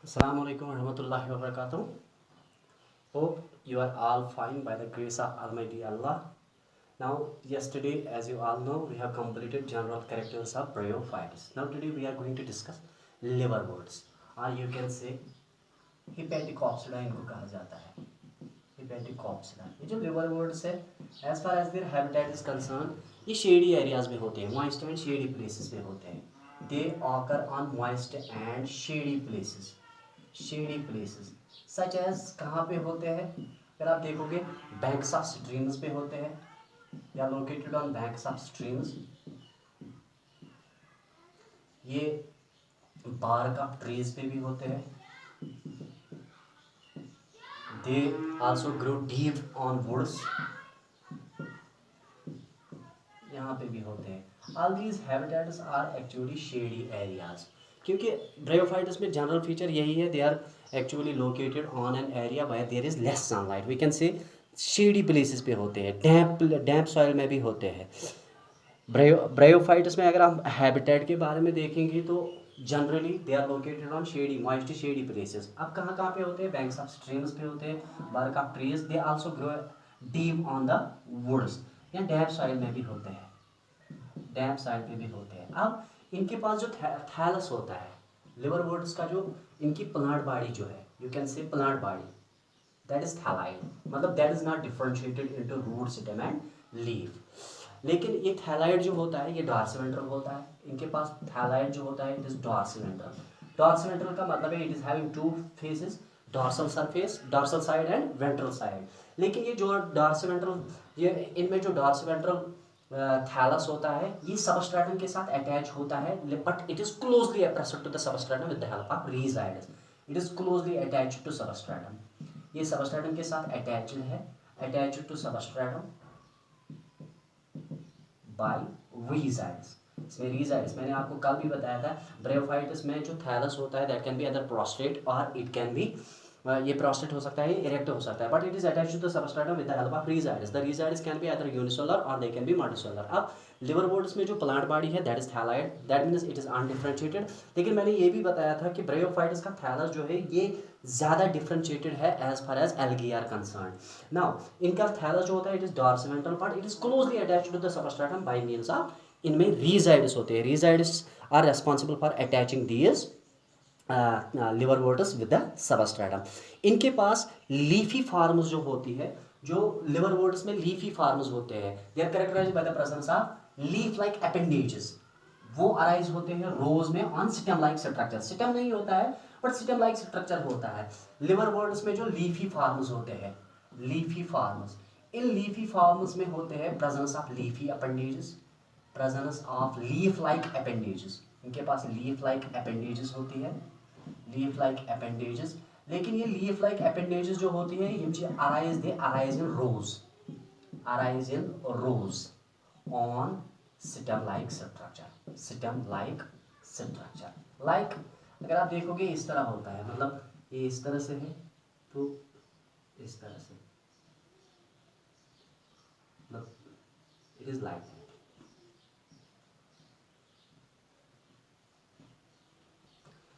Assalamu alaikum warahmatullahi wabarakatuh. Hope you are all fine by the grace of Almighty Allah. Now, yesterday, as you all know, we have completed general characters of bryophytes. Now, today we are going to discuss liverworts, or you can say Hepaticopsida इनको कहा जाता है. Hepaticopsida. ये जो liverworts है, as far as their habitat is concerned, ये shady areas में होते हैं, moist and shady places में होते हैं. They occur on moist and shady places. Shady places such as कहाँ पे होते हैं? अगर आप देखोगे बैंक्स ऑफ स्ट्रीम्स पे होते हैं या located on banks of streams. ये बार्क ऑफ ट्रीज पे भी होते हैं. They also grow deep on woods, यहाँ पे भी होते हैं. All these habitats are actually shady areas, क्योंकि ब्रायोफाइट्स में जनरल फीचर यही है, they are actually located on an area where there is less sunlight. We can say shady places पे होते हैं, डैम्प सॉइल में भी होते हैं. ब्रायोफाइट्स में अगर हम हैबिटेट के बारे में देखेंगे तो generally they are located on shady moist shady places. अब कहाँ कहाँ पे होते हैं? बैंक्स ऑफ स्ट्रीम्स पे होते हैं, bark of trees. They also grow deep on the woods, या डैम्प सॉइल में भी होते हैं, डैम्प साइड पे भी होते हैं. अब इनके पास जो थैलस होता है लिवरवर्ट्स का, जो इनकी प्लांट बॉडी जो है, you can say plant body that is thalloid, मतलब that is not differentiated into root system and leaf. लेकिन ये थैलाइड जो होता है ये डॉर्सिवेंट्रल होता है. इनके पास थैलाइड जो होता है इट इज डॉर्सिवेंट्रल. डॉर्सिवेंट्रल का मतलब है it is having two faces, dorsal surface, dorsal side and ventral side. लेकिन ये जो डॉर्सिवेंट्रल, ये इनमें जो डॉर्सिवेंट्रल थैलस होता है ये सबस्ट्रेटम के साथ अटैच होता है, but it is closely appressed to the substratum with the help of rhizoids. It is closely attached to substratum. ये सबस्ट्रेटम के साथ अटैच्ड है, attached to substratum by rhizoids. इसमें रीजाइड्स मैंने आपको कल भी बताया था. ब्रायोफाइट्स में जो थैलस होता है that can be either prostrate और इट कैन बी, ये प्रोस्टेट हो सकता है, इरेक्ट हो सकता है, but it is attached to the substratum with the help of rhizoids. The rhizoids can be either unicellular और दे कैन बी मल्टीसेलुलर. अब लिवरवर्ट्स में जो प्लांट बॉडी है that is thalloid, that means it is undifferentiated. लेकिन मैंने ये भी बताया था कि ब्रायोफाइट्स का थैलस जो है ये ज़्यादा डिफरेंशिएटेड है as far as algae are concern. Now इनका थैलस जो होता है it is dorsiventral, but it is closely attached to the substratum by means of, इनमें रीजाइड्स होते हैं. Rhizoids are responsible for attaching these liverworts with the substratum. इनके पास leafy farms जो होती है, जो लिवरवर्ट्स में लीफी फार्म्स होते हैं, they are characterised by the presence of leaf like appendages. वो अराइज होते हैं रोज में on stem like structure. Stem नहीं होता है बट स्टेम लाइक स्ट्रक्चर होता है. लिवरवर्ट्स में जो लीफी फार्म्स होते हैं, लीफी फार्म्स, इन लीफी फार्म्स में होते हैं presence of leafy appendages, presence of leaf like appendages. इनके पास लीफ लाइक अपेंडेजेस होती है, लीफ लाइक अपेंडेजेस. लेकिन ये लीफ लाइक अपेंडेजेस जो होती है ये arise in rows, arise in rows on stem like structure, stem like structure. Like अगर आप देखोगे इस तरह होता है, मतलब ये इस तरह से है तो इस तरह से, मतलब इट इज लाइक दैट.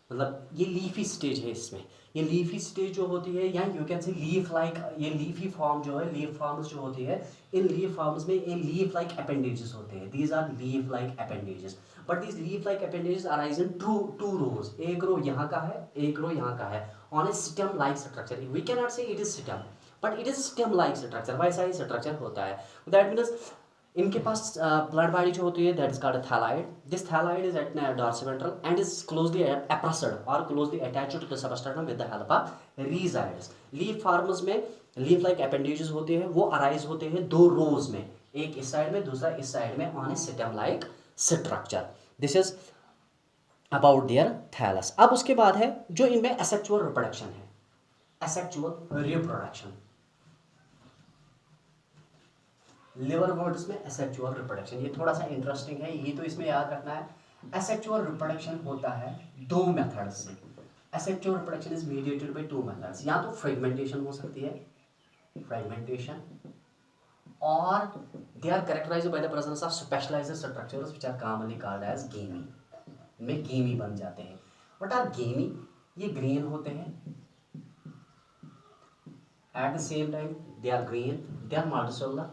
मतलब ये लीफी स्टेज है इसमें. ये लीफी स्टेज जो होती है, या यू कैन से लीफ लाइक, ये लीफी फॉर्म जो है, लीफ फॉर्म्स जो होती है, इन लीफ फॉर्म्स में ये लीफ लाइक अपेंडेजेस होते हैं. These are leaf like appendages, but these leaf like appendages arise in two rows. एक रो यहाँ का है, एक रो यहाँ का है, on a stem like structure. We can not say it is stem, but it is stem like structure, वैसा ही स्ट्रक्चर होता है. दैट मीन्स इनके पास प्लांट बॉडी जो होती है that is called thalloid. This thalloid is at dorsiventral and is closely appressed और closely attached to the substratum with the help of rhizoids. Leaf forms में लीफ लाइक अपेंडेजेस होते हैं, वो arise होते हैं दो रोज में, एक इस साइड में दूसरा इस साइड में, on a stem like structure. This is about their thallus. अब उसके बाद है जो इनमें एसेक्सुअल रिप्रोडक्शन है, एसेक्सुअल रिप्रोडक्शन. लिवरवर्ट्स में एसेक्सुअल रिप्रोडक्शन, ये थोड़ा सा इंटरेस्टिंग है, ये तो इसमें याद रखना है. एसेक्सुअल रिप्रोडक्शन होता है दो मेथड से. Asexual reproduction is mediated by two methods. या तो फ्रेगमेंटेशन हो सकती है, फ्रेगमेंटेशन, और they are characterised by the presence of specialised structures which are commonly called as gemmae. में गेमी बन जाते हैं. व्हाट आर गेमी? ये ग्रीन होते हैं, at the same time they are green, they are multicellular.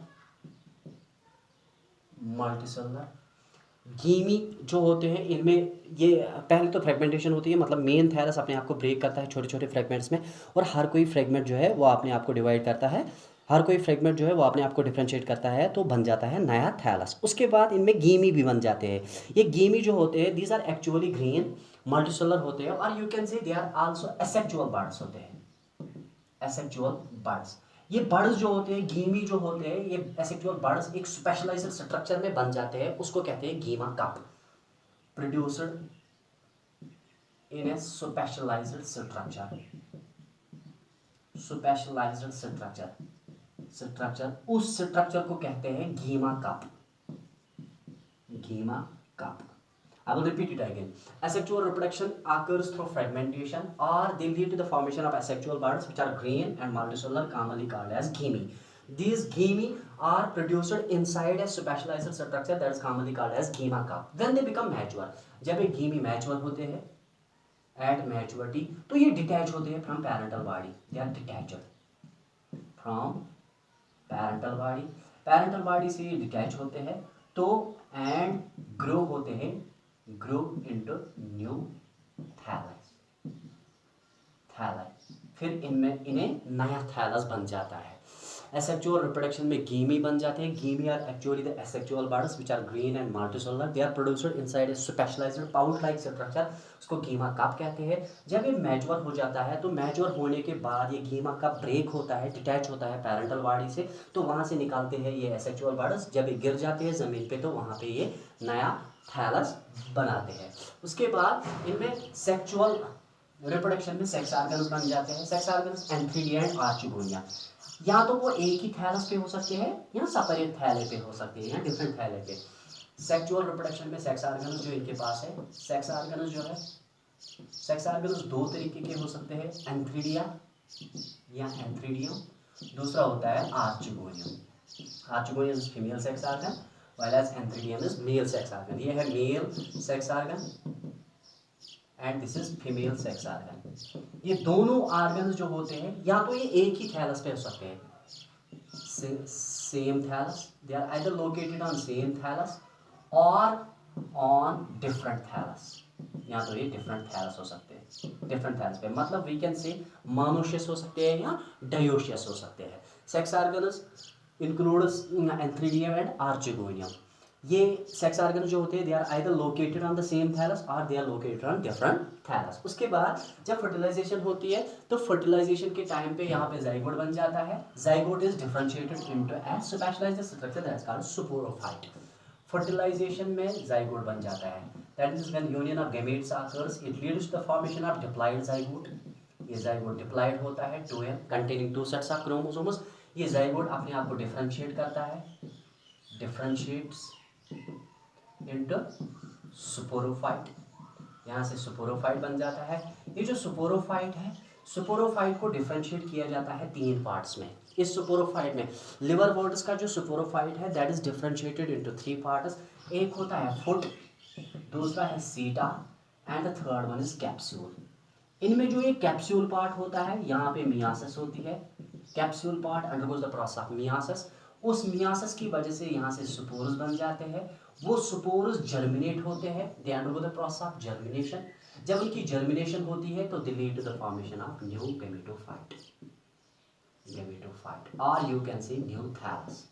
Gemmae जो होते हैं इनमें ये पहले तो फ्रेगमेंटेशन होती है, मतलब मेन थैलस अपने आप को ब्रेक करता है छोटे छोटे फ्रेगमेंट्स में, और हर कोई फ्रेगमेंट जो है वो अपने आप को डिवाइड करता है, हर कोई फ्रेगमेंट जो है वो अपने आप को डिफ्रेंशिएट करता है, तो बन जाता है नया थैलस। उसके बाद इनमें गीमी भी बन जाते हैं। ये गीमी जो होते हैं these are actually green multicellular होते हैं, और you can say they are also asexual buds होते हैं, एसेक्सुअल बर्ड्स। ये बर्ड्स जो होते हैं, गीमी जो होते हैं, ये एसेक्सुअल बर्ड्स एक स्पेशलाइज्ड स्ट्रक्चर में बन जाते हैं, उसको कहते हैं gemma cup, produced in a specialised structure. Specialised structure उस स्ट्रक्चर को कहते हैं gemma cup, gemma cup. I will repeat it again. Asexual reproduction occurs through fragmentation, or they lead to the formation of asexual buds which are green and multicellular, commonly called as gemi. These gemi are produced inside a specialized structure that is commonly called as gema cup. When they become mature, जब एक gemi mature होते हैं at maturity, तो ये detach होते हैं from parental body. They are detached from parental body. Parental body से ये detach होते हैं तो and grow होते हैं, grow into new thallus, फिर इनमें इन्हें नया थैलस बन जाता है। एसेक्सुअल रिप्रोडक्शन में गीमी बन जाते हैं। Gemmae are actually the asexual buds which are green and multicellular, they are produced inside a specialised pouch like structure, उसको गीमा कप कहते हैं। जब ये मैच्योर हो जाता है तो मैच्योर होने के बाद ये गीमा कप ब्रेक होता है, डिटैच होता है पैरेंटल बॉडी से, तो वहाँ से निकालते हैं ये एसेक्सुअल बर्ड्स। जब ये गिर जाते हैं ज़मीन पे तो वहाँ पे ये नया थैलस बनाते हैं। उसके बाद इनमें सेक्सुअल रिप्रोडक्शन में सेक्स ऑर्गन्स बन जाते हैं। Sex organs antheridia and archegonia, या तो वो एक ही थैलस पे हो सकते हैं या सेपरेट थैले पे हो सकते हैं या डिफरेंट थैले पे। सेक्सुअल रिप्रोडक्शन में सेक्स ऑर्गन्स जो इनके पास है, सेक्स ऑर्गन्स जो है, सेक्स ऑर्गन्स दो तरीके के हो सकते हैं, एंथ्रीडिया या एंथ्रीडियम, दूसरा होता है archegonium. Archegonium is female sex organ whereas antheridium is male sex organ. ये है mail sex organ and this is female sex organ. ये दोनों ऑर्गन्स जो होते हैं या तो ये एक ही थैलस पे हो सकते हैं, same thallus, they are either located on same thallus और ऑन डिफरेंट थैलस, या तो ये डिफरेंट थैलस हो सकते हैं, डिफरेंट थैलस पे, मतलब वी कैन से मोनोशियस हो सकते हैं या डायोशियस हो सकते हैं। Sex organs includes antheridium and archegonium. ये सेक्स ऑर्गन जो होते हैं they are either located on the same thallus और they are located on different thallus. उसके बाद जब फर्टिलाइजेशन होती है तो फर्टिलाइजेशन के टाइम पे यहाँ पे जाइगोट बन जाता है। Zygote is differentiated into a specialised structure that is called sporophyte. Fertilisation में जाइगोट बन जाता है, that is when union of gametes occurs, it leads to the formation of diploid zygote. ये जाइगोट डिप्लॉइड होता है 2m containing 2 sets of chromosomes. ये zygote अपने आप को डिफरेंशिएट करता है, डिफरेंशिएट्स इनटू स्पोरोफाइट, यहाँ से स्पोरोफाइट बन जाता है। ये जो स्पोरोफाइट है, स्पोरोफाइट को डिफरेंशिएट किया जाता है 3 पार्ट्स में। इस स्पोरोफाइट में लिवरवर्ट्स का जो स्पोरोफाइट है that is differentiated into 3 parts. एक होता है फुट, दूसरा है सीटा and the third one is capsule. इनमें जो ये कैप्सूल पार्ट होता है यहाँ पे मियासिस होती है, capsule part undergoes the process of myiasis. उस मियासिस की वजह से यहाँ से स्पोर्स बन जाते हैं, वो स्पोर्स जर्मिनेट होते हैं, they undergo the process of germination. जब उनकी जर्मिनेशन होती है तो they lead to the formation of new gametophyte, और you can say new thallus,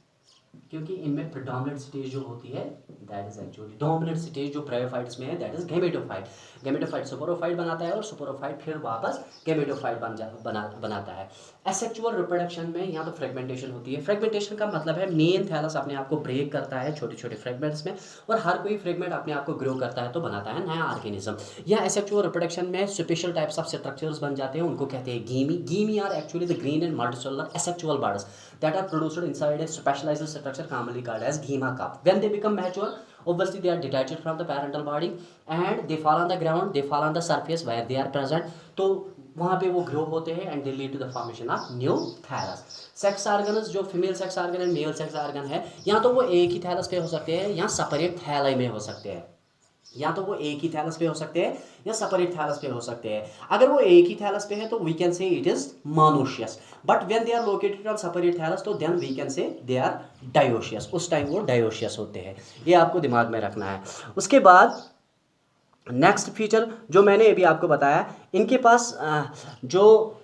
क्योंकि इनमें प्रेडोमिनेंट स्टेज जो होती है that is actually dominant stage जो ब्रायोफाइट्स में है that is gametophyte. Gametophyte sporophyte बनाता है और स्पोरोफाइट फिर वापस गैमेटोफाइट बनाता है। एसेक्सुअल रिप्रोडक्शन में यहाँ तो फ्रेगमेंटेशन होती है। फ्रेगमेंटेशन का मतलब है मेन थैलस अपने आप को ब्रेक करता है छोटे छोटे फ्रेगमेंट्स में, और हर कोई फ्रेगमेंट अपने आप को ग्रो करता है तो बनाता है नया ऑर्गेनिज्म। या एसेक्सुअल रिप्रोडक्शन में स्पेशल टाइप्स ऑफ स्ट्रक्चर्स बन जाते हैं, उनको कहते हैं gemmae. Gemmae are actually the green and multicellular asexual buds that are produced inside a specialized structure commonly called as gema cup. When they become mature, obviously they are detached from the parental body and they fall on the ground, they fall on the surface where they are present. तो वहाँ पे वो grow होते हैं and they lead to the formation of new thallus. Sex organs जो female sex organ and male sex organ है, या तो वो एक ही थैलस पे हो सकते हैं या सेपरेट थैलाई में हो सकते हैं, या तो वो एक ही थैलस पे हो सकते हैं या सेपरेट थैलस पे हो सकते हैं। अगर वो एक ही थैलस पे है तो we can say it is monoecious, but when they are located on separate thallus तो then we can say they are dioecious, उस टाइम वो डायोशियस होते हैं। ये आपको दिमाग में रखना है। उसके बाद नेक्स्ट फीचर जो मैंने अभी आपको बताया, इनके पास जो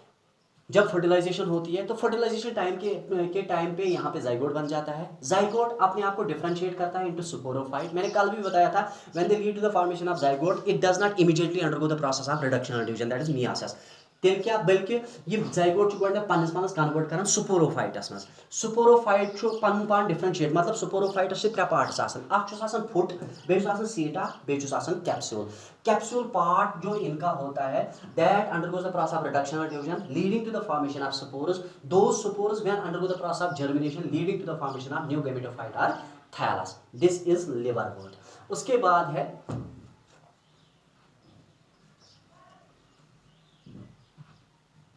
जब फर्टिलाइजेशन होती है तो फर्टिलाइजेशन टाइम के टाइम पे यहाँ पे जाइगोट बन जाता है। जाइगोट अपने आप को डिफरेंशिएट करता है इनटू स्पोरोफाइट। मैंने कल भी बताया था, when they lead to the formation of zygote it does not immediately undergo the process of reduction और डिवीजन, दैट इज मियासिस। तेल क्या, बल्कि ये जाइगोट पन्नस पन्नस कन्वर्ट कर स्पोरोफाइटस मज। स्पोरोफाइट पन पान डिफरेंशिएट, मतलब sporophytes three parts foot, base seta, base capsule. Capsule part जो इनका होता है that undergoes the process of reduction और division leading to the formation of spores. Those spores when undergo the process of germination leading to the formation of new gametophyte और thallus. This is liverwort. उसके बाद है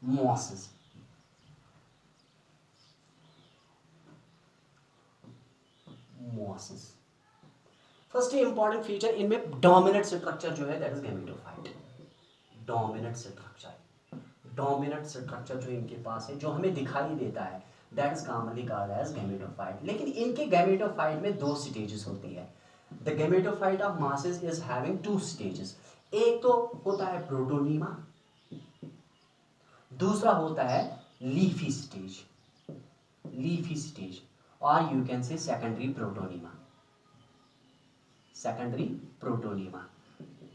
mosses. Mosses first important feature, इनमें dominant structure जो है that is gametophyte. Dominant structure, dominant structure जो इनके पास है जो हमें दिखाई देता है that is commonly called as gametophyte. लेकिन इनके गैमेटोफाइट में दो स्टेजेस होती है। The gametophyte of mosses is having two stages. एक तो होता है प्रोटोनीमा, दूसरा होता है लीफी स्टेज। लीफी स्टेज और you can say secondary protonema. Secondary protonema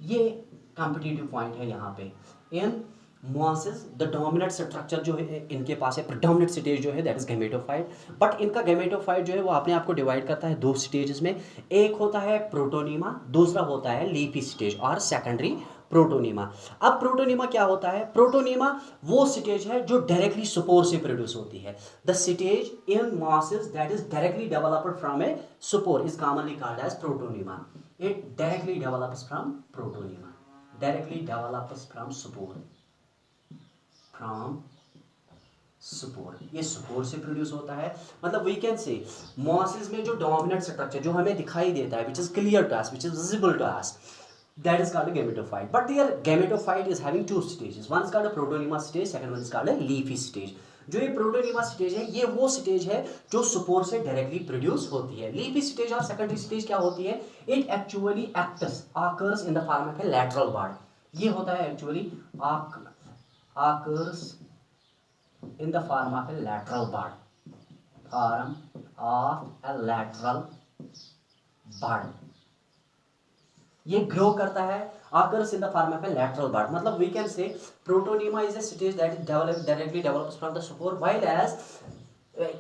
ये कॉम्पिटिटिव पॉइंट है यहाँ पे। In mosses the dominant structure जो है इनके पास है, प्रेडोमिनेंट स्टेज जो है दैट इज गैमेटोफाइट। बट इनका गैमेटोफाइट जो है वो अपने आप को डिवाइड करता है दो स्टेजेस में। एक होता है प्रोटोनीमा, दूसरा होता है लीफी स्टेज और सेकेंडरी प्रोटोनीमा। अब प्रोटोनीमा क्या होता है? प्रोटोनीमा वो स्टेज है जो डायरेक्टली स्पोर से प्रोड्यूस होती है। The stage in mosses that is directly developed from a spore is commonly called as protonema. It directly develops from protonema, directly develops from spore, from spore. ये spore से produce होता है। मतलब we can से mosses में जो dominant structure जो हमें दिखाई देता है, which is clear to us, which is visible to us, that is called a gametophyte. But their gametophyte is having two stages. One is called a protonema stage, second one is called a leafy stage. जो ये protonema stage है ये वो stage है जो spore से directly produce होती है। लीफी स्टेज और सेकेंडरी स्टेज क्या होती है? It actually acts occurs in the form of a lateral bud. ये होता है actually occurs in the form of a lateral bud, form of a lateral bud. ये ग्रो करता है occurs in the form of a lateral bud. मतलब we can say protonema is a stage that directly develops from the spore, while as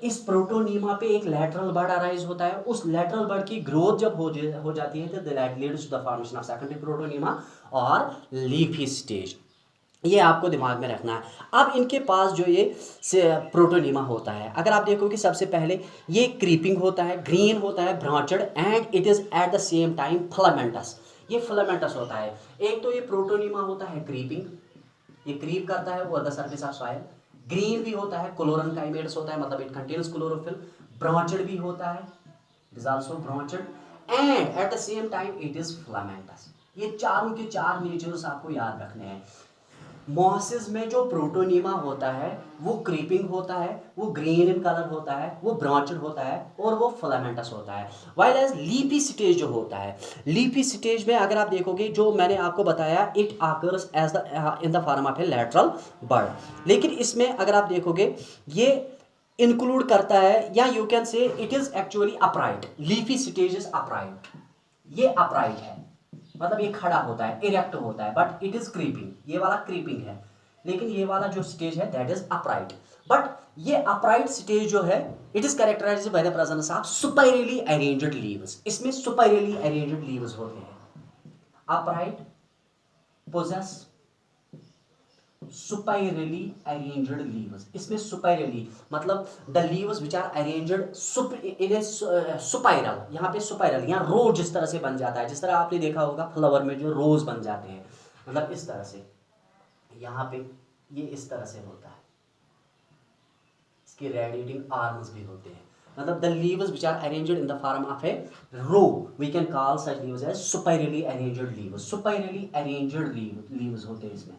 इस protonema पे एक lateral बड arise होता है। उस लैटरल बड की ग्रोथ जब हो जाती है तो that leads to the formation of secondary protonema और लीफी स्टेज। ये आपको दिमाग में रखना है। अब इनके पास जो ये प्रोटोनीमा होता है, अगर आप देखो कि सबसे पहले ये क्रीपिंग होता है, ग्रीन होता है, branched and it is eight the same time filamentous. ये फिलामेंटस होता है। एक तो ये प्रोटोनीमा होता है क्रीपिंग, ये क्रीप करता है over the surface of soil. Green भी होता है, क्लोरन काइमेट्स होता है, मतलब इट कंटेन्स क्लोरोफिल। ब्रांचड भी होता है, it is also branched and eight the same time it is filamentous. ये चारों के चार नेचर्स आपको याद रखने हैं। मॉसेस में जो प्रोटोनीमा होता है वो क्रीपिंग होता है, वो ग्रीन इन कलर होता है, वो ब्रांचड होता है और वो फिलामेंटस होता है। वाइल एज लीफी स्टेज जो होता है, लीफी स्टेज में अगर आप देखोगे जो मैंने आपको बताया it occurs as the in the form of a lateral bud. लेकिन इसमें अगर आप देखोगे ये इंक्लूड करता है, या you can say it is actually upright. Leafy stage is upright, ये अपराइट है, मतलब ये खड़ा होता है, इरेक्ट होता है, बट इट इज क्रीपिंग। ये वाला क्रीपिंग है, लेकिन ये वाला जो स्टेज है दैट इज अपराइट। बट ये अपराइट स्टेज जो है it is characterized by the presence of superiorly arranged leaves. इसमें सुपीरियरली अरेंज्ड लीव्स होते हैं। Upright possess superiorly arranged leaves। इसमें superiorly मतलब the leaves which are arranged in a spiral। यहाँ पे spiral, यहाँ रोज जिस तरह से बन जाता है, जिस तरह आपने देखा होगा फ्लावर में जो रोज बन जाते हैं, मतलब इस तरह से यहाँ पे ये इस तरह से होता है। इसके रेडिएटिंग आर्म्स भी होते हैं। मतलब the leaves which are arranged in the form of a row, we can call such leaves as spirally arranged leaves. spirally arranged leaves होते हैं इसमें,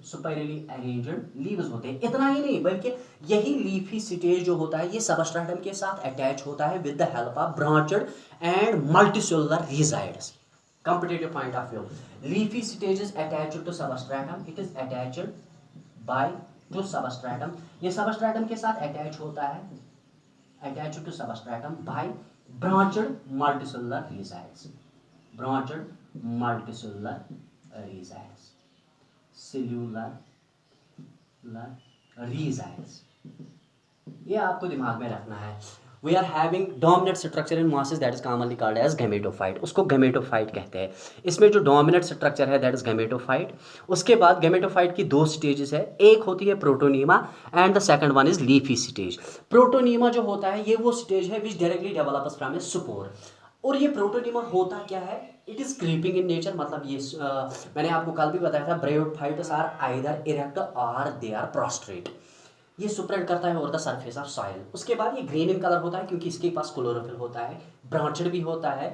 spirally arranged leaves होते हैं। इतना ही नहीं बल्कि यही लीफी स्टेज जो होता है ये सबस्ट्रेटम के साथ अटैच होता है with the help of branched and multicellular resides. competitive point of view, leafy stage is attached to substratum, it is attached by to substratum, ये substratum के साथ attach होता है, attached to substratum by branched multicellular resides, branched multicellular resides, cellular resides, ये आपको दिमाग में रखना है। We are having dominant structure in mosses that is commonly called as gametophyte, उसको गैमेटोफाइट कहते हैं। इसमें जो डोमिनेंट स्ट्रक्चर है दैट इज गैमेटोफाइट। उसके बाद गैमेटोफाइट की दो स्टेजेस है, एक होती है protonema and the second one is leafy stage. Protonema जो होता है ये वो स्टेज है विच directly develops from a spore. और ये प्रोटोनीमा होता क्या है, it is creeping in nature, मतलब ये मैंने आपको कल भी बताया था ब्रायोफाइट्स आर आइदर इरेक्ट और दे आर प्रोस्ट्रेट, ये स्प्रेड करता है over the surface of soil. उसके बाद ये ग्रीन इन कलर होता है क्योंकि इसके पास क्लोरोफिल होता है, ब्रांचेड भी होता है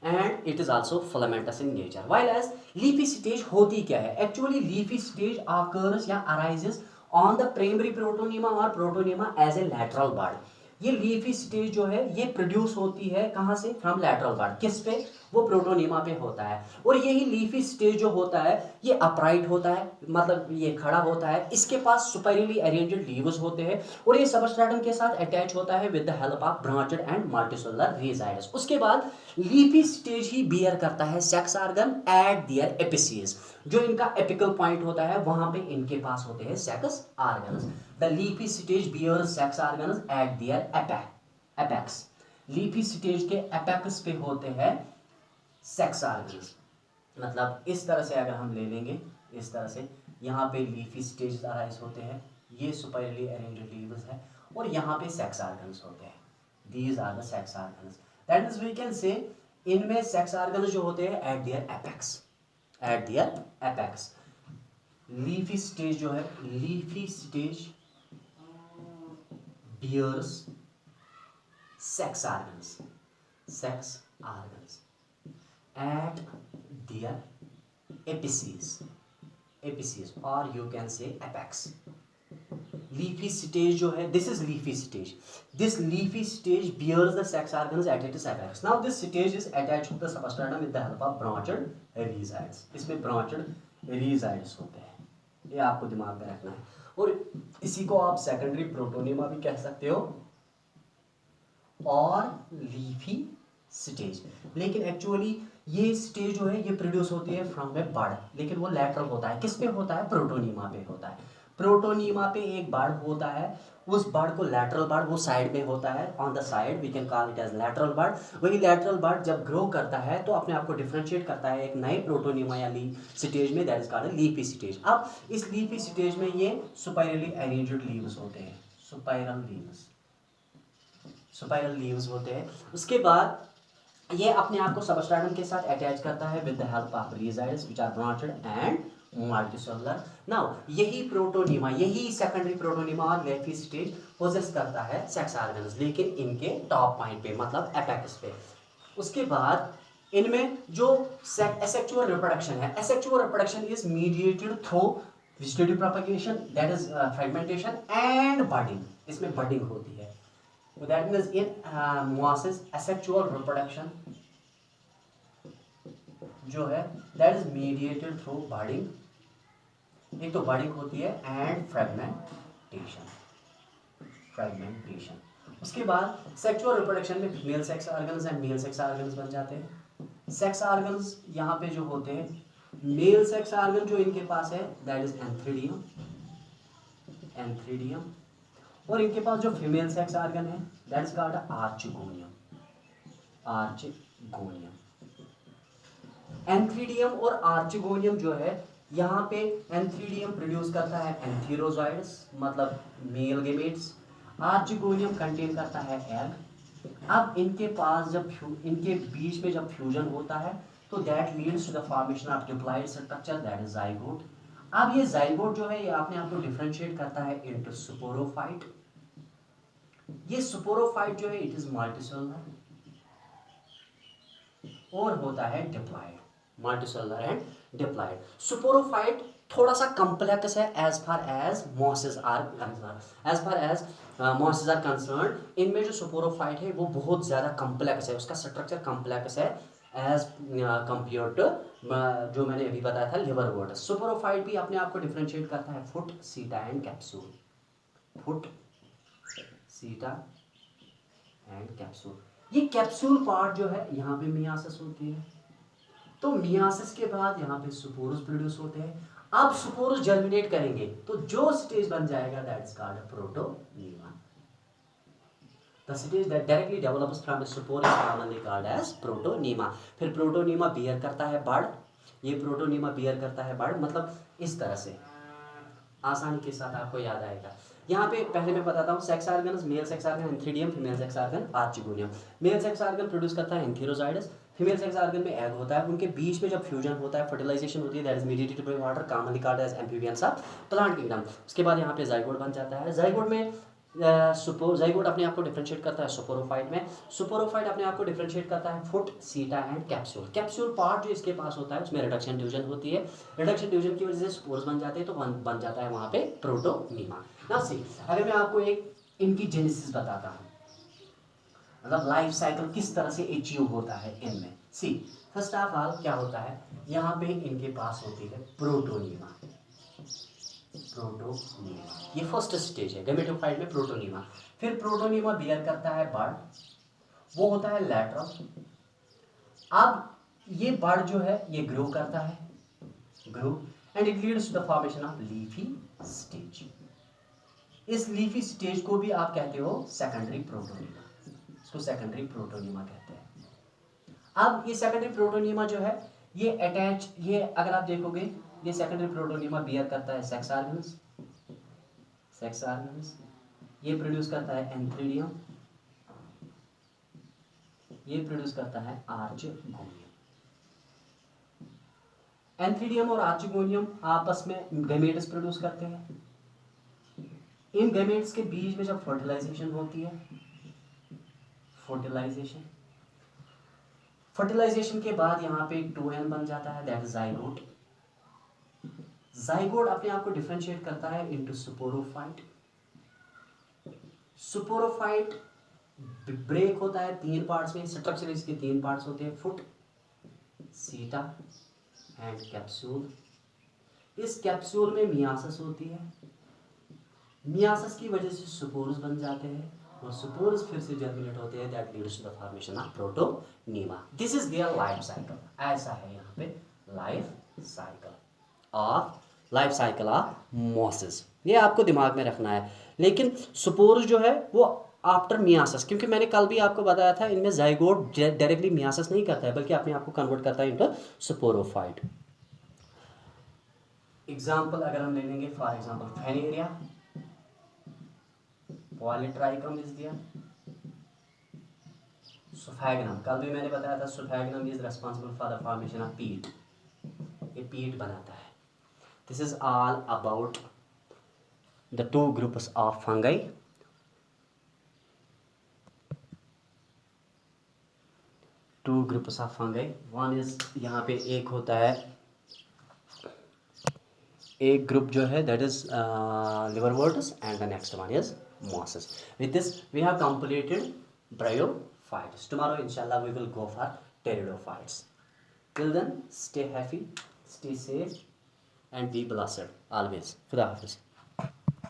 and it is also filamentous in nature. While as leafy stage होती क्या है, एक्चुअली लीफी स्टेज ऑकर्स या arises on the primary protonema और protonema as a lateral bud. ये लीफी स्टेज जो है ये प्रोड्यूस होती है कहाँ से, फ्रॉम लैटरल बड, किस पे, वो प्रोटोनीमा पे होता है। और यही लीफी स्टेज जो होता है ये अपराइट होता है, मतलब ये खड़ा होता है, इसके पास सुपेरियरली अरेंज्ड लीव्स होते हैं और ये सबस्ट्रेटम के साथ अटैच होता है with the help of branched and multicellular resides. उसके बाद लीफी स्टेज ही बियर करता है सेक्स ऑर्गन एट दियर एपिसीज, जो इनका एपिकल पॉइंट होता है वहां पे इनके पास होते हैं sex organs. The leafy stage bears sex organs at their apex, leafy stage के एपेक्स पे होते हैं सेक्स ऑर्गन्स। मतलब इस तरह से अगर हम ले लेंगे, इस तरह से यहाँ पे लीफी स्टेज अराइज होते हैं, ये सुपेरियरली अरेंज्ड लीव्स है और यहाँ पे सेक्स ऑर्गन्स होते हैं, these are the sex organs. That is we can say इनमें सेक्स ऑर्गन्स जो होते हैं at their apex, at their apex. Leafy stage जो है, leafy stage bears sex organs, sex organs at their apices, apices or you can say apex। leafy stage जो है, this is leafy stage, this leafy stage bears the sex organs at its apex। now this stage is attached to the substratum with the help of branched rhizoids, इसमें branched rhizoids होते हैं, ये आपको दिमाग में रखना है। और इसी को आप सेकेंडरी प्रोटोनीमा भी कह सकते हो और लीफी स्टेज। लेकिन एक्चुअली ये स्टेज जो है ये प्रोड्यूस होती है फ्रॉम ए बड, लेकिन वो लैटरल होता है, किस पे होता है, प्रोटोनीमा पे होता है। प्रोटोनीमा पे एक बड होता है, उस बड को लैटरल बड, वो साइड में होता है, on the side we can call it as lateral bud. वही लैटरल बड जब ग्रो करता है तो अपने आप को डिफरेंशिएट करता है एक नए प्रोटोनीमा या स्टेज में, that is called leafy stage. अब इस लीफी स्टेज में ये सुपेरियरली अरेंज्ड लीव्स होते हैं, सुपाइरल लीव्स, सुपाइरल लीव्स होते हैं। उसके बाद ये अपने आप को सबस्ट्रेटम के साथ अटैच करता है with the help of rhizoids which are branched and multicellular. Now यही प्रोटोनीमा, यही सेकेंडरी प्रोटोनीमा और लीफी स्टेज पोजेस करता है सेक्स ऑर्गन्स, लेकिन इनके टॉप पॉइंट पे, मतलब एपेक्स पे। उसके बाद इनमें जो एसेक्सुअल रिप्रोडक्शन है, asexual reproduction is mediated through vegetative propagation, that is fragmentation and budding, इसमें बडिंग होती है। So that means in mosses asexual reproduction जो है that is mediated through budding, एक तो budding होती है and fragmentation, fragmentation। उसके बाद sexual reproduction में female sex organs and male sex organs बन जाते हैं। sex organs यहाँ पे जो होते हैं, male sex organ जो इनके पास है that is antheridium, antheridium, और इनके पास जो फीमेल सेक्स ऑर्गन है that is called archegonium, archegonium. Antheridium और आर्चिगोनियम जो है यहाँ पे एंथ्रीडियम प्रोड्यूस करता है एंथीरोजॉइड्स, मतलब मेल गेमेट्स, आर्चिगोनियम कंटेन करता है एग। अब इनके पास जब इनके बीच में जब फ्यूजन होता है तो that leads to the formation of diploid structure that is zygote. अब ये जाइगोट जो है ये अपने आप को डिफरेंशिएट करता है इनटू स्पोरोफाइट ये स्पोरोफाइट जो है इट इज मल्टीसेलुलर और होता है diploid, multicellular and diploid. Sporophyte थोड़ा सा कॉम्प्लेक्स है as far as mosses are concern, as far as mosses are concern. इनमें जो स्पोरोफाइट है वो बहुत ज़्यादा कॉम्प्लेक्स है, उसका स्ट्रक्चर कॉम्प्लेक्स है एज कंपेयर टू जो मैंने अभी बताया था लिवरवुड। स्पोरोफाइट भी अपने आप को डिफ्रेंशिएट करता है फुट, सीटा एंड कैप्सूल, फुट, सीटा एंड कैप्सूल। ये कैप्सूल पार्ट जो है यहाँ पे मियासिस होती है, तो मियासिस के बाद यहाँ पे स्पोर्स प्रोड्यूस होते हैं। अब स्पोर्स जर्मिनेट करेंगे तो जो स्टेज बन जाएगा that is called protonema. The stage that directly develops from the spore is commonly called as protonema. फिर प्रोटोनीमा बियर करता है बड़, ये प्रोटोनीमा बियर करता है बड़, मतलब इस तरह से आसानी के साथ आपको याद आएगा। यहाँ पे पहले मैं बताता हूँ sex organs, male sex organ antheridium, female sex organ archegonium. Male sex organ produce करता है एंथीरोजाइडस, फीमेल सेक्स ऑर्गन में एग होता है, उनके बीच में जब फ्यूजन होता है फर्टिलाइजेशन होती है that is mediated by water, commonly called as amphibians of plant kingdom. उसके बाद यहाँ पे जाइगोट बन जाता है, जाइगोट में जाइगोट अपने आप को डिफरेंशिएट करता है स्पोरोफाइट में, स्पोरोफाइट अपने आप को डिफरेंशिएट करता है फुट, सीटा एंड कैप्सूल। कैप्सूल पार्ट जो इसके पास होता है उसमें रिडक्शन डिवीजन होती है, रिडक्शन डिवीजन की वजह से स्पोर्स बन जाते हैं तो बन जाता है वहाँ पे प्रोटोनीमा। नाउ सी, अगर मैं आपको एक इनकी जेनेसिस बताता हूँ, मतलब लाइफ साइकिल किस तरह से अचीव होता है इनमें। सी, फर्स्ट ऑफ ऑल क्या होता है, यहाँ पे इनके पास होती है प्रोटोनीमा, प्रोटोनीमा ये फर्स्ट स्टेज है गैमेटोफाइट में प्रोटोनीमा। फिर प्रोटोनीमा बियर करता है बड़, वो होता है लैटरल। अब ये बड़ जो है ये ग्रो करता है, grow, and it leads to the formation of leafy stage. इस लीफी स्टेज को भी आप कहते हो सेकेंडरी प्रोटोनीमा, इसको सेकेंडरी प्रोटोनीमा कहते हैं। अब ये सेकेंडरी प्रोटोनीमा जो है ये अटैच, ये अगर आप देखोगे ये सेकेंडरी प्रोटोनीमा बियर करता है सेक्स ऑर्गन्स, सेक्स ऑर्गन्स, ये प्रोड्यूस करता है एंथ्रीडियम, ये प्रोड्यूस करता है आर्चिगोनियम। एंथ्रीडियम और आर्चिगोनियम आपस में गैमेट्स प्रोड्यूस करते हैं। इन गैमेट्स के बीच में जब फर्टिलाइजेशन होती है, फर्टिलाइजेशन, फर्टिलाइजेशन के बाद यहाँ पे 2n बन जाता है दैट इज जाइगोट। जाइगोट अपने आप को डिफरेंशिएट करता है इनटू स्पोरोफाइट। स्पोरोफाइट ब्रेक होता है 3 पार्ट्स में, स्ट्रक्चर इसके 3 पार्ट्स होते हैं फुट, सीटा एंड कैप्सूल। इस कैप्सूल में मियासिस होती है, मियासिस की वजह से स्पोर्स बन जाते हैं और स्पोर्स फिर से जर्मिनेट होते हैं that leads to the formation of protonema. This is their life cycle. ऐसा है यहाँ पे लाइफ साइकिल ऑफ मॉसेस, ये आपको दिमाग में रखना है। लेकिन स्पोर्स जो है वो आफ्टर मियासिस, क्योंकि मैंने कल भी आपको बताया था इनमें जाइगोट डायरेक्टली मियासिस नहीं करता है बल्कि अपने आप को कन्वर्ट करता है इनटू स्पोरोफाइट। एग्जाम्पल अगर हम ले लेंगे, for example Funaria, Polytrichum is there, Sphagnum, कल भी मैंने बताया था Sphagnum is responsible for the formation of peat, ये पीट बनाता है। This is all about the 2 groups of fungi. Two groups of fungi, one is यहाँ पे एक होता है, एक ग्रुप जो है that is liverworts and the next one is mosses. With this we have completed bryophytes. Tomorrow inshallah we will go for pteridophytes. Till then stay happy, stay safe and be blessed always. Khuda Hafiz.